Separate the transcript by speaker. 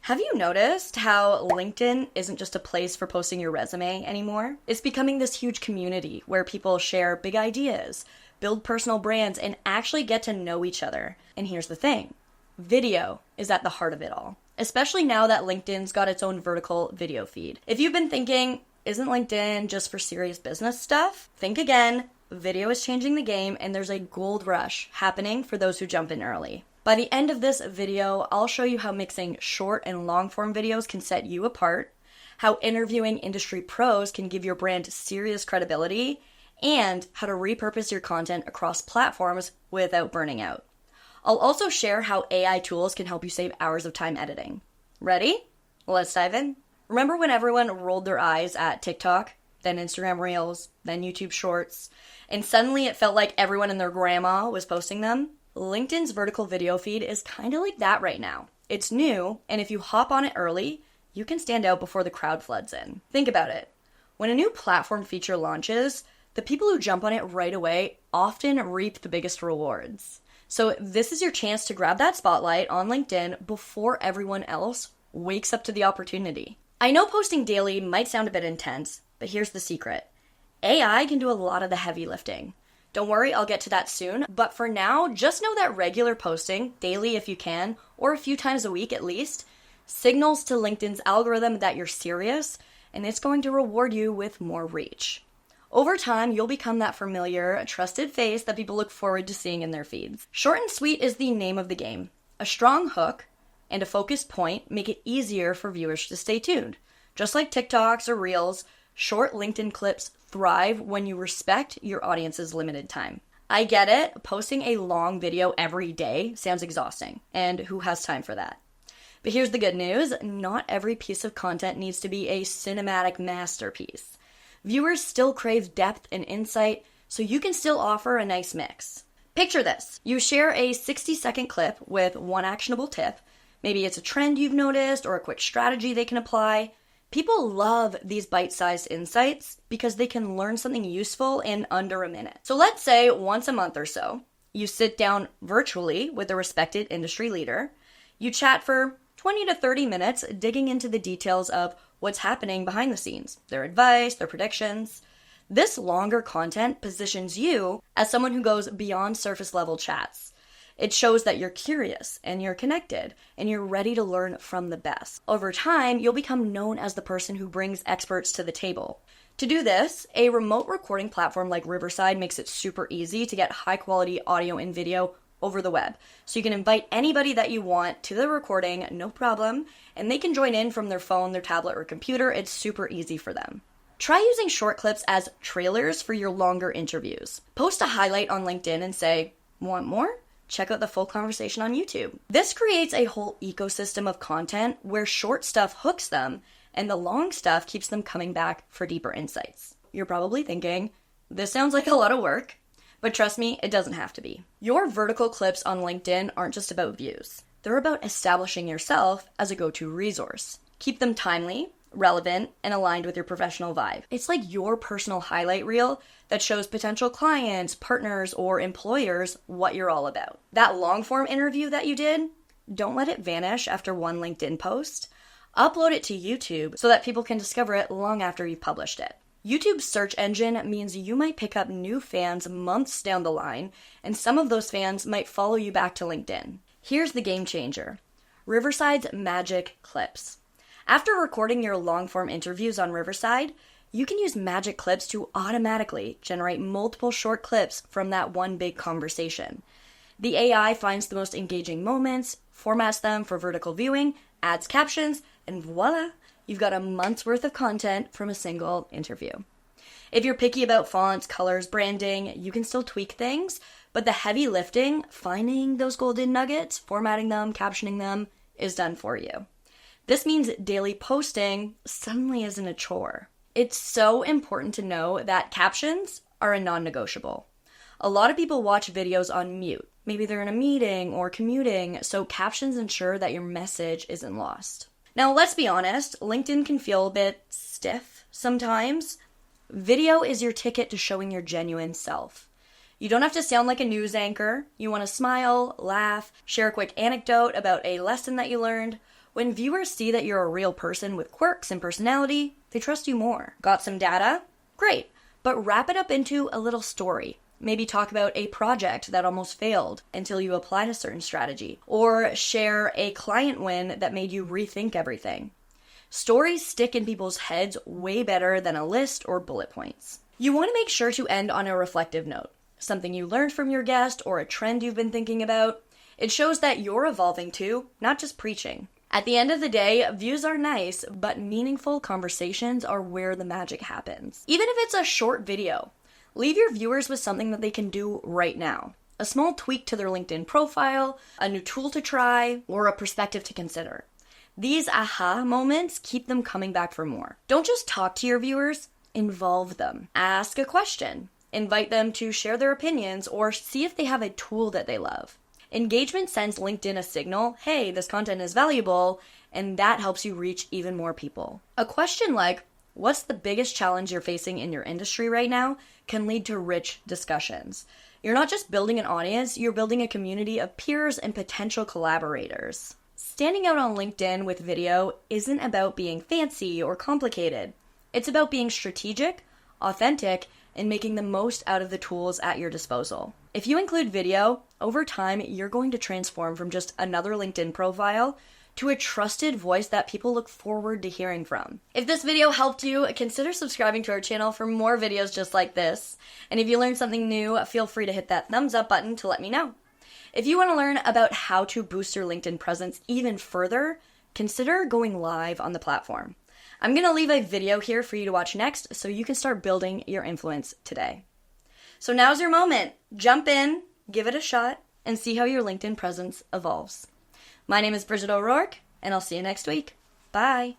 Speaker 1: Have you noticed how LinkedIn isn't just a place for posting your resume anymore? It's becoming this huge community where people share big ideas, build personal brands, and actually get to know each other. And here's the thing, video is at the heart of it all, especially now that LinkedIn's got its own vertical video feed. If you've been thinking, isn't LinkedIn just for serious business stuff? Think again. Video is changing the game, and there's a gold rush happening for those who jump in early. By the end of this video, I'll show you how mixing short and long form videos can set you apart, how interviewing industry pros can give your brand serious credibility, and how to repurpose your content across platforms without burning out. I'll also share how AI tools can help you save hours of time editing. Ready? Let's dive in. Remember when everyone rolled their eyes at TikTok, then Instagram Reels, then YouTube Shorts, and suddenly it felt like everyone and their grandma was posting them? LinkedIn's vertical video feed is kind of like that right now. It's new, and if you hop on it early, you can stand out before the crowd floods in. Think about it. When a new platform feature launches, the people who jump on it right away often reap the biggest rewards. So this is your chance to grab that spotlight on LinkedIn before everyone else wakes up to the opportunity. I know posting daily might sound a bit intense, but here's the secret. AI can do a lot of the heavy lifting. Don't worry, I'll get to that soon, but for now, just know that regular posting, daily if you can, or a few times a week at least, signals to LinkedIn's algorithm that you're serious, and it's going to reward you with more reach. Over time, you'll become that familiar, trusted face that people look forward to seeing in their feeds. Short and sweet is the name of the game. A strong hook and a focused point make it easier for viewers to stay tuned. Just like TikToks or Reels, short LinkedIn clips thrive when you respect your audience's limited time. I get it, posting a long video every day sounds exhausting, and who has time for that? But here's the good news, not every piece of content needs to be a cinematic masterpiece. Viewers still crave depth and insight, so you can still offer a nice mix. Picture this, you share a 60-second clip with one actionable tip, maybe it's a trend you've noticed or a quick strategy they can apply. People love these bite-sized insights because they can learn something useful in under a minute. So let's say once a month or so, you sit down virtually with a respected industry leader. You chat for 20 to 30 minutes digging into the details of what's happening behind the scenes, their advice, their predictions. This longer content positions you as someone who goes beyond surface-level chats. It shows that you're curious and you're connected and you're ready to learn from the best. Over time, you'll become known as the person who brings experts to the table. To do this, a remote recording platform like Riverside makes it super easy to get high-quality audio and video over the web. So you can invite anybody that you want to the recording, no problem, and they can join in from their phone, their tablet, or computer. It's super easy for them. Try using short clips as trailers for your longer interviews. Post a highlight on LinkedIn and say, "Want more? Check out the full conversation on YouTube." This creates a whole ecosystem of content where short stuff hooks them and the long stuff keeps them coming back for deeper insights. You're probably thinking, this sounds like a lot of work, but trust me, it doesn't have to be. Your vertical clips on LinkedIn aren't just about views. They're about establishing yourself as a go-to resource. Keep them timely, relevant, and aligned with your professional vibe. It's like your personal highlight reel that shows potential clients, partners, or employers what you're all about. That long-form interview that you did, don't let it vanish after one LinkedIn post. Upload it to YouTube so that people can discover it long after you've published it. YouTube's search engine means you might pick up new fans months down the line, and some of those fans might follow you back to LinkedIn. Here's the game changer. Riverside's Magic Clips. After recording your long-form interviews on Riverside, you can use Magic Clips to automatically generate multiple short clips from that one big conversation. The AI finds the most engaging moments, formats them for vertical viewing, adds captions, and voila, you've got a month's worth of content from a single interview. If you're picky about fonts, colors, branding, you can still tweak things, but the heavy lifting, finding those golden nuggets, formatting them, captioning them, is done for you. This means daily posting suddenly isn't a chore. It's so important to know that captions are a non-negotiable. A lot of people watch videos on mute. Maybe they're in a meeting or commuting, so captions ensure that your message isn't lost. Now, let's be honest, LinkedIn can feel a bit stiff sometimes. Video is your ticket to showing your genuine self. You don't have to sound like a news anchor. You want to smile, laugh, share a quick anecdote about a lesson that you learned. When viewers see that you're a real person with quirks and personality, they trust you more. Got some data? Great, but wrap it up into a little story. Maybe talk about a project that almost failed until you applied a certain strategy, or share a client win that made you rethink everything. Stories stick in people's heads way better than a list or bullet points. You want to make sure to end on a reflective note, something you learned from your guest or a trend you've been thinking about. It shows that you're evolving too, not just preaching. At the end of the day, views are nice, but meaningful conversations are where the magic happens. Even if it's a short video, leave your viewers with something that they can do right now. A small tweak to their LinkedIn profile, a new tool to try, or a perspective to consider. These aha moments keep them coming back for more. Don't just talk to your viewers, involve them. Ask a question, invite them to share their opinions, or see if they have a tool that they love. Engagement sends LinkedIn a signal, hey, this content is valuable, and that helps you reach even more people. A question like, what's the biggest challenge you're facing in your industry right now, can lead to rich discussions. You're not just building an audience, you're building a community of peers and potential collaborators. Standing out on LinkedIn with video isn't about being fancy or complicated. It's about being strategic, authentic, and making the most out of the tools at your disposal. If you include video, over time, you're going to transform from just another LinkedIn profile to a trusted voice that people look forward to hearing from. If this video helped you, consider subscribing to our channel for more videos just like this. And if you learned something new, feel free to hit that thumbs up button to let me know. If you want to learn about how to boost your LinkedIn presence even further, consider going live on the platform. I'm going to leave a video here for you to watch next so you can start building your influence today. So now's your moment. Jump in, give it a shot, and see how your LinkedIn presence evolves. My name is Bridget O'Rourke, and I'll see you next week. Bye.